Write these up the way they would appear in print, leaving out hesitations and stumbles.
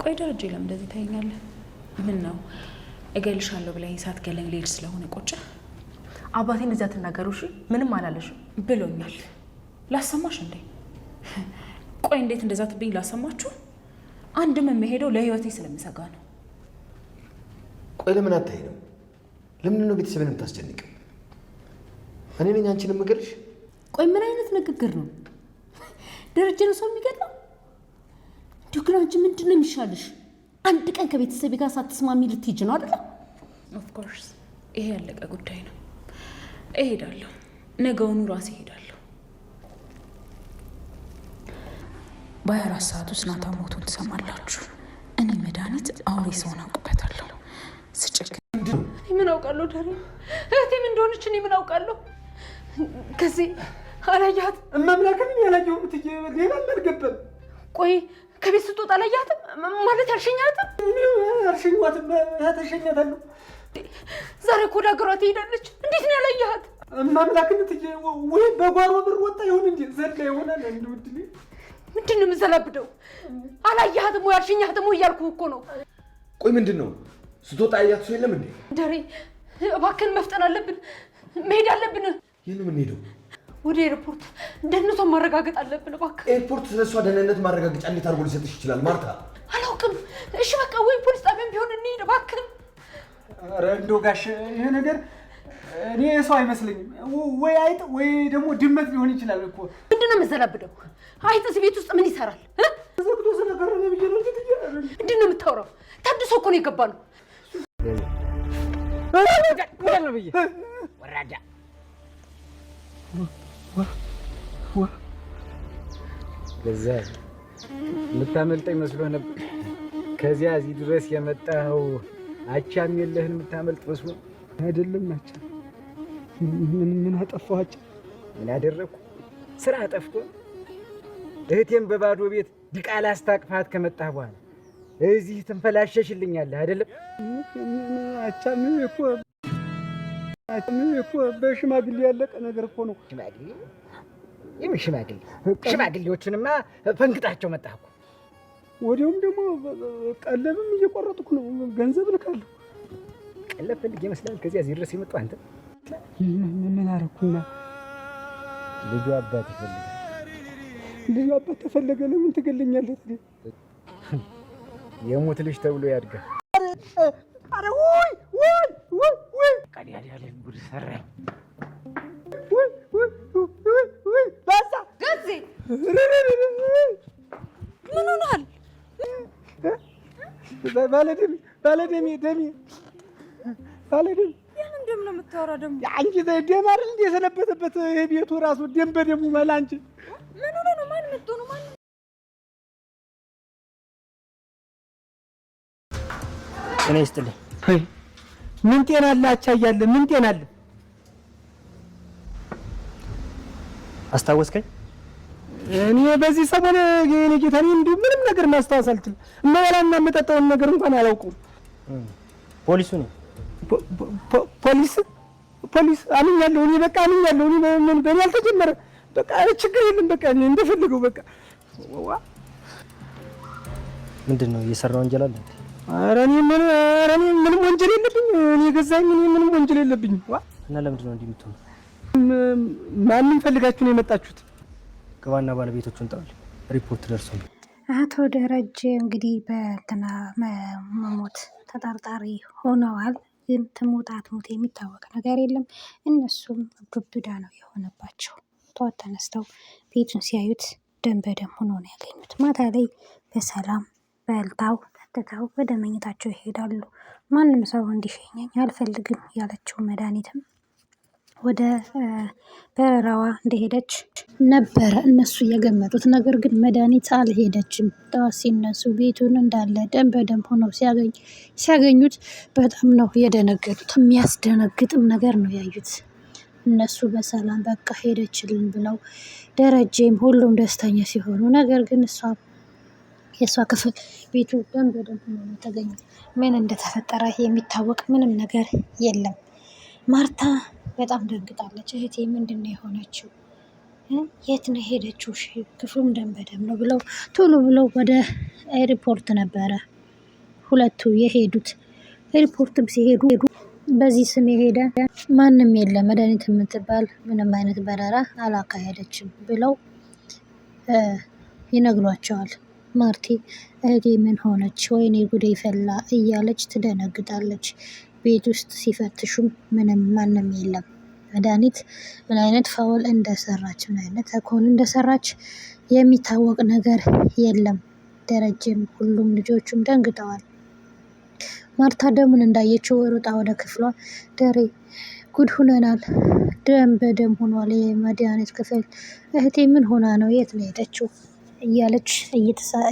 ቆይ ደረጀ ለምን እንደዚህ ታየኛለህ? ምን ነው እገልሻለሁ ብለኝ ሳትገለኝ ልሄድ ስለሆነ ቆጨ? አባቴ እንደዛ ተናገሩ። እሺ ምንም አላለሽም ብሎኛል። ላሰማሽ እንዴ? ቆይ እንዴት እንደዛ ትብኝ ላሰማችሁ? አንድም የምሄደው ለህይወቴ ስለምሰጋ ነው። ቆይ ለምን አትሄድም? ለምን ነው ቤተሰብን የምታስጨንቅ? እኔ ነኝ አንቺን የምገልሽ? ቆይ ምን አይነት ንግግር ነው? ደረጀ ነው ሰው የሚገድለው? እንዲሁ ግን አንቺ ምንድን ነው የሚሻልሽ? አንድ ቀን ከቤተሰብ ጋር ሳትስማሚ ልትሄጂ ነው አይደል? ኦፍ ኮርስ ይሄ ያለቀ ጉዳይ ነው። እሄዳለሁ፣ ነገውኑ ራሴ እሄዳለሁ። በ24 ሰዓት ውስጥ ናታ ሞቱን ትሰማላችሁ። እኔ መድኃኒት አውሬ ሰውን አውቅበታለሁ። ስጭክ ምን አውቃለሁ? ዳሬ እህቴም እንደሆነች እኔ ምን አውቃለሁ? ከዚህ አላያት እማምላክን ያላየው ምትዬ ሌላ አልገባም። ቆይ ከቤት ስትወጣ አላያትም ማለት አልሸኛትም? አልሸኛትም። ተሸኛታለሁ። ዛሬ እኮ ወደ ሀገሯ ትሄዳለች። እንዴት ነው ያላያት? እማምላክን ትዬ ወይ በጓሮ በር ወጣ ይሆን እንዴ? ዘላ ይሆናል። እንድውድልኝ ምንድን ነው የምዘላብደው? አላያትም ወይ አልሸኛትም ወይ እያልኩ እኮ ነው። ቆይ ምንድን ነው ስትወጣ ያያት ሰው የለም እንዴ? ዳሬ እባክህን መፍጠን አለብን፣ መሄድ አለብን። የት ነው የምንሄደው? ወደ ኤርፖርት ደህንነቷን ማረጋገጥ አለብን። እባክህ ኤርፖርት ስለሷ ደህንነት ማረጋገጫ እንዴት አድርጎ ሊሰጥሽ ይችላል ማርታ? አላውቅም። እሺ በቃ ወይ ፖሊስ ጣቢያም ቢሆን እንሂድ እባክህ። ኧረ እንደው ጋሽ ይሄ ነገር እኔ ሰው አይመስለኝም። ወይ አይጥ ወይ ደግሞ ድመት ሊሆን ይችላል እኮ። ምንድን ነው የምዘላብደው? አይጥስ ቤት ውስጥ ምን ይሰራል? ዘግቶ ስለቀረበ ብዬ ነው እንጂ ምንድን ነው የምታወራው? ታድሶ እኮ ነው የገባ ነው። ወራዳ ነው ብዬ ወራዳ ገዛ የምታመልጠኝ መስሎ ነበር። ከዚያ እዚህ ድረስ የመጣኸው አቻም የለህን የምታመልጥ መስሎ አይደለም። አቻ ምን አጠፋሁ? አቻ ምን አደረኩ? ስራ ጠፍቶ እህቴም በባዶ ቤት ዲቃላ አስታቅፋት ከመጣህ በኋላ እዚህ ትንፈላሸሽልኛለህ አይደለም? አቻ ምን እኮ በሽማግሌ ያለቀ ነገር እኮ ነው። ሽማግሌ? የምን ሽማግሌ? ሽማግሌዎቹንማ ፈንግጣቸው መጣህ እኮ። ወዲያውም ደግሞ ቀለብም እየቆረጥኩ ነው። ገንዘብ ልካለሁ። ቀለብ ፈልግ ይመስላል ከዚያ እዚህ ድረስ የመጣው አንተ። ምን አደረኩና? ልጁ አባት ይፈልጋል። ልጁ አባት ተፈለገ ለምን ትገለኛለህ? የሞት ልጅ ተብሎ ያድጋል። አረ ወይ ቀዲያ ላይ ጉድ ሰራኝ። ወይ ባሳ ገዜ ምን ሆነሃል? ባለደሜ ያንን ደም ነው የምታወራ? ደግሞ አንቺ ደም አይደል እንደ የሰነበተበት ቤቱ ራሱ ደም በደሙ መላ። አንቺ ምን ሆነ ነው? ማን መጥቶ ነው? ማን እኔ ይስጥልኝ። ምን ጤና አለ? አቻ እያለ ምን ጤና አለ? አስታወስከኝ? እኔ በዚህ ሰሞን የኔ ጌታ ነኝ እንዴ ምንም ነገር ማስታወስ አልችልም። እመበላና የምጠጣውን ነገር እንኳን አላውቀውም። ፖሊሱ ነው። ፖሊስ አምኛለሁ። እኔ በቃ አምኛለሁ። እኔ ምን በእኔ አልተጀመረ። በቃ ችግር የለም። በቃ እኔ እንደፈለገው በቃ ምንድን ነው የሰራው ወንጀል አለ? ኧረ እኔ ምንም ወንጀል የለብኝ። እኔ ገዛኝ። እኔ ምንም ወንጀል የለብኝ። እና ለምንድን ነው እንዲህ የምትሆነው? ማንን ፈልጋችሁ ነው የመጣችሁት? ግባና ባለቤቶቹን ጠራል። ሪፖርት ደርሶኝ አቶ ደረጀ እንግዲህ በእንትና መሞት ተጠርጣሪ ሆነዋል። ግን ትሙት አትሙት የሚታወቅ ነገር የለም። እነሱም ዱብዳ ነው የሆነባቸው። ጠዋት ተነስተው ቤቱን ሲያዩት ደም በደም ሆኖ ነው ያገኙት። ማታ ላይ በሰላም በልታው ጠጥተው ወደ መኝታቸው ይሄዳሉ። ማንም ሰው እንዲሸኘኝ አልፈልግም ያለችው መድኃኒትም ወደ በረራዋ እንደሄደች ነበረ እነሱ የገመቱት። ነገር ግን መድኃኒት አልሄደችም። ጠዋት ሲነሱ ቤቱን እንዳለ ደም በደም ሆነው ሲያገኙት በጣም ነው የደነገጡት። የሚያስደነግጥም ነገር ነው ያዩት። እነሱ በሰላም በቃ ሄደችልን ብለው ደረጀም ሁሉም ደስተኛ ሲሆኑ፣ ነገር ግን የእሷ ክፍል ቤቱ ደም በደም ሆኖ ነው የተገኘው። ምን እንደተፈጠረ የሚታወቅ ምንም ነገር የለም። ማርታ በጣም ደንግጣለች። እህቴ ምንድን ነው የሆነችው? የት ነው ሄደችው? ክፍሉም ደም በደም ነው ብለው ቶሎ ብለው ወደ ኤርፖርት ነበረ ሁለቱ የሄዱት። ሪፖርትም ሲሄዱ በዚህ ስም የሄደ ማንም የለም፣ መድኃኒት የምትባል ምንም አይነት በረራ አላካሄደችም ብለው ይነግሯቸዋል። ማርቲ እህቴ ምን ሆነች? ወይኔ ጉዴ ፈላ እያለች ትደነግጣለች። ቤት ውስጥ ሲፈትሹም ምንም ማንም የለም። መድኃኒት ምን አይነት ፋውል እንደሰራች ምን አይነት ተንኮል እንደሰራች የሚታወቅ ነገር የለም። ደረጀም ሁሉም ልጆቹም ደንግጠዋል። ማርታ ደሙን እንዳየችው ሩጣ ወደ ክፍሏ ደሬ ጉድ ሁነናል፣ ደም በደም ሆኗል የመድኃኒት ክፍል፣ እህቴ ምን ሆና ነው? የት ነው ሄደችው? እያለች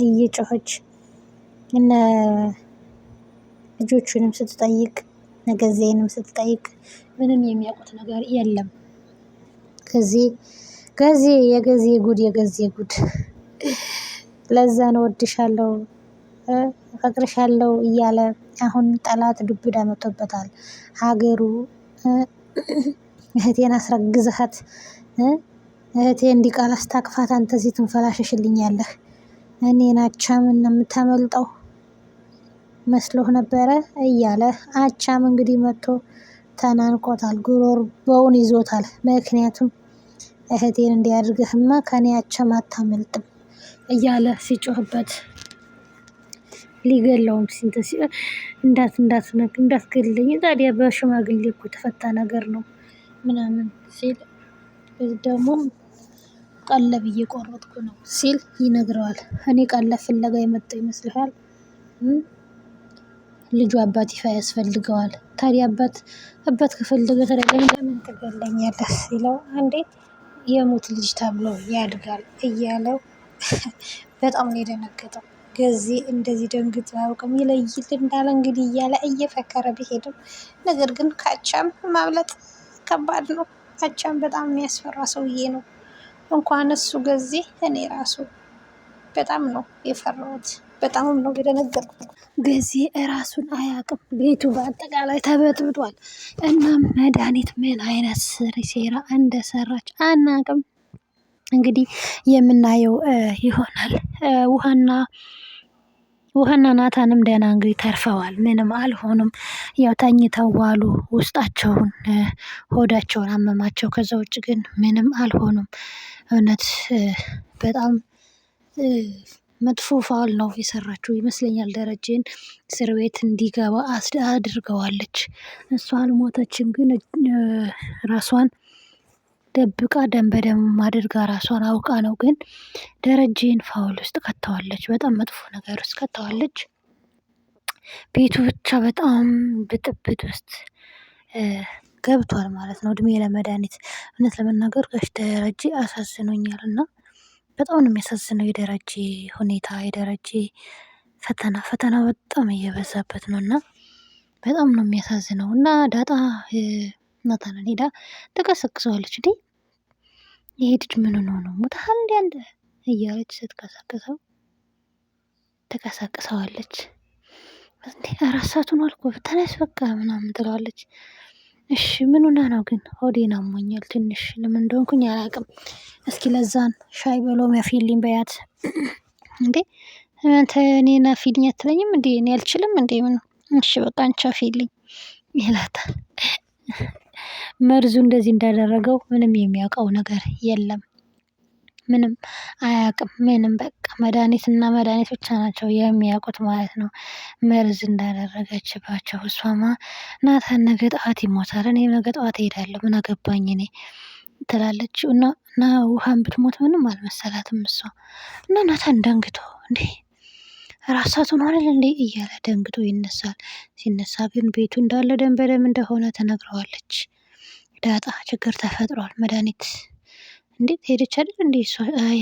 እየጮኸች እነ ልጆቹንም ስትጠይቅ ነገዜንም ስትጠይቅ ምንም የሚያውቁት ነገር የለም። ገዜ የገዜ ጉድ ለዛ ነው ወድሻለሁ እፈቅርሻለሁ እያለ አሁን ጠላት ዱብዳ መጥቶበታል። ሀገሩ እህቴን አስረግዝሃት እህቴ እንዲህ ቃል አስታቅፋት አንተ እዚህ ትንፈላሸሽልኛለህ? እኔን አቻም የምታመልጠው መስሎህ ነበረ እያለ አቻም እንግዲህ መጥቶ ተናንቆታል፣ ጉሮሮውን ይዞታል። ምክንያቱም እህቴን እንዲያድርግህማ ከኔ አቻም አታመልጥም እያለ ሲጮህበት ሊገለውም እንዳትገለኝ ታዲያ በሽማግሌ እኮ የተፈታ ነገር ነው ምናምን ሲል ደግሞ ቀለብ እየቆረጥኩ ነው ሲል ይነግረዋል። እኔ ቀለብ ፍለጋ የመጣው ይመስልሃል? ልጁ አባት ይፋ ያስፈልገዋል። ታዲያ አባት ከፈለገ ታዲያ ለምን ትገለኛለህ ሲለው አንዴ የሙት ልጅ ተብሎ ያድጋል እያለው በጣም ነው የደነገጠው። ገዜ እንደዚህ ደንግጦ አያውቅም። ይለይል እንዳለ እንግዲህ እያለ እየፈከረ ቢሄድም ነገር ግን ከአቻም ማምለጥ ከባድ ነው። አቻም በጣም የሚያስፈራ ሰውዬ ነው። እንኳን እሱ ገዜ እኔ ራሱ በጣም ነው የፈራሁት። በጣምም ነው የደነገጥኩት። ገዜ እራሱን አያውቅም። ቤቱ በአጠቃላይ ተበጥብጧል። እናም መድኃኒት ምን አይነት ሴራ እንደሰራች አናውቅም። እንግዲህ የምናየው ይሆናል። ውሃና ናታንም ደህና እንግዲህ ተርፈዋል። ምንም አልሆኑም። ያው ተኝተው ዋሉ። ውስጣቸውን ሆዳቸውን አመማቸው። ከዛ ውጭ ግን ምንም አልሆኑም። እውነት በጣም መጥፎ ፋውል ነው የሰራችው ይመስለኛል። ደረጀን እስር ቤት እንዲገባ አድርገዋለች። እሷ አልሞተችም፣ ግን ራሷን ደብቃ ደም በደም አድርጋ ራሷን አውቃ ነው። ግን ደረጀን ፋውል ውስጥ ከተዋለች። በጣም መጥፎ ነገር ውስጥ ከተዋለች። ቤቱ ብቻ በጣም ብጥብጥ ውስጥ ገብቷል ማለት ነው። እድሜ ለመድኃኒት። እውነት ለመናገር ጋሽ ደረጀ አሳዝኖኛል እና በጣም ነው የሚያሳዝነው የደረጀ ሁኔታ፣ የደረጀ ፈተና በጣም እየበዛበት ነው እና በጣም ነው የሚያሳዝነው። እና ዳጣ ናታንን ሄዳ ተቀሰቅሰዋለች። እንዴ ይሄ ልጅ ምን ሆኖ ነው ሞታል እንዴ አንተ እያለች ተቀሳቅሰዋለች። እንዴ 4 ሰዓት ሆኗል እኮ ተነስ በቃ ምናምን ትለዋለች። እሺ ምን ሆና ነው ግን? ሆዴን አሞኛል ትንሽ፣ ለምን እንደሆንኩኝ አላውቅም። እስኪ ለዛን ሻይ በሎሚ አፍይልኝ በያት። እንዴ አንተ እኔን አፍይልኝ አትለኝም እንዴ? እኔ አልችልም እንዴ? ምን? እሺ በቃ አንቺ አፍይልኝ ይላታል። መርዙ እንደዚህ እንዳደረገው ምንም የሚያውቀው ነገር የለም። ምንም አያውቅም። ምንም በቃ መድኃኒትና መድኃኒት ብቻ ናቸው የሚያውቁት ማለት ነው። መርዝ እንዳደረገችባቸው። እሷማ ናታን ነገ ጠዋት ይሞታል፣ እኔ ነገ ጠዋት እሄዳለሁ፣ ምን አገባኝ እኔ ትላለች። እና ውሃን ብትሞት ምንም አልመሰላትም እሷ። እና ናታን ደንግቶ እንዴ 4 ሰዓት ሆኗል እንዴ እያለ ደንግጦ ይነሳል። ሲነሳ ግን ቤቱ እንዳለ ደም በደም እንደሆነ ትነግረዋለች። ዳጣ ችግር ተፈጥሯል፣ መድኃኒት እንዴት ሄደች አይደል እንዴ? እሷ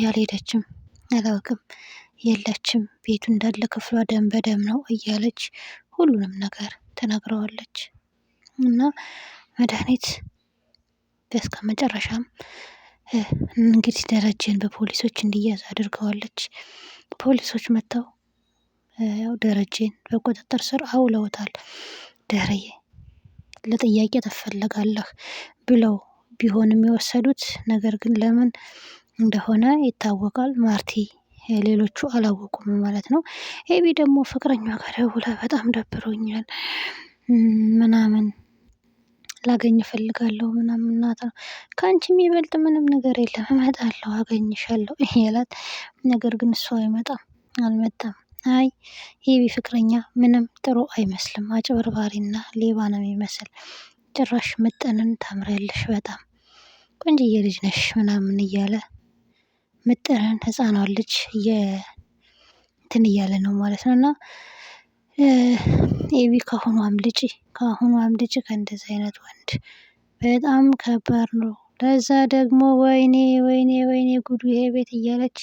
አልሄደችም፣ አላውቅም፣ የለችም፣ ቤቱ እንዳለ ክፍሏ ደም በደም ነው እያለች ሁሉንም ነገር ትነግረዋለች። እና መድኃኒት በስከ መጨረሻም እንግዲህ ደረጀን በፖሊሶች እንዲያዝ አድርገዋለች። ፖሊሶች መጥተው ያው ደረጀን በቁጥጥር ስር አውለውታል። ደረዬ ለጥያቄ ትፈለጋለህ ብለው ቢሆንም የወሰዱት ነገር ግን ለምን እንደሆነ ይታወቃል። ማርቲ ሌሎቹ አላወቁም ማለት ነው። ኤቢ ደግሞ ፍቅረኛ ጋር ደውላ በጣም ደብሮኛል ምናምን ላገኝ እፈልጋለሁ ምናምን እናት ነው ከአንቺ የሚበልጥ ምንም ነገር የለም እመጣለሁ አገኝሻለሁ እያላት፣ ነገር ግን እሱ አልመጣም። አይ ኤቢ ፍቅረኛ ምንም ጥሩ አይመስልም፣ አጭበርባሪና ሌባ ነው የሚመስል። ጭራሽ ምጥንን ታምሪያለሽ፣ በጣም ቆንጅዬ ልጅ ነሽ ምናምን እያለ ምጥንን ህፃኗን ልጅ እንትን እያለ ነው ማለት ነው። እና ኤቢ ከአሁኗም ልጅ ከእንደዚህ አይነት ወንድ በጣም ከባድ ነው። ለዛ ደግሞ ወይኔ ወይኔ ወይኔ ጉዱ ይሄ ቤት እያለች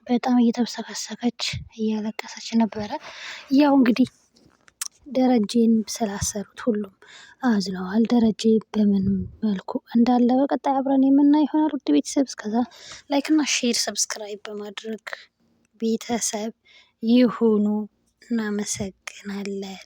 በጣም እየተብሰከሰከች እያለቀሰች ነበረ። ያው እንግዲህ ደረጀን ስላሰሩት ሁሉም አዝነዋል። ደረጀ በምን መልኩ እንዳለ በቀጣይ አብረን የምናይ ይሆናል። ውድ ቤተሰብ እስከዛ ላይክ እና ሼር ሰብስክራይብ በማድረግ ቤተሰብ ይሁኑ። እናመሰግናለን።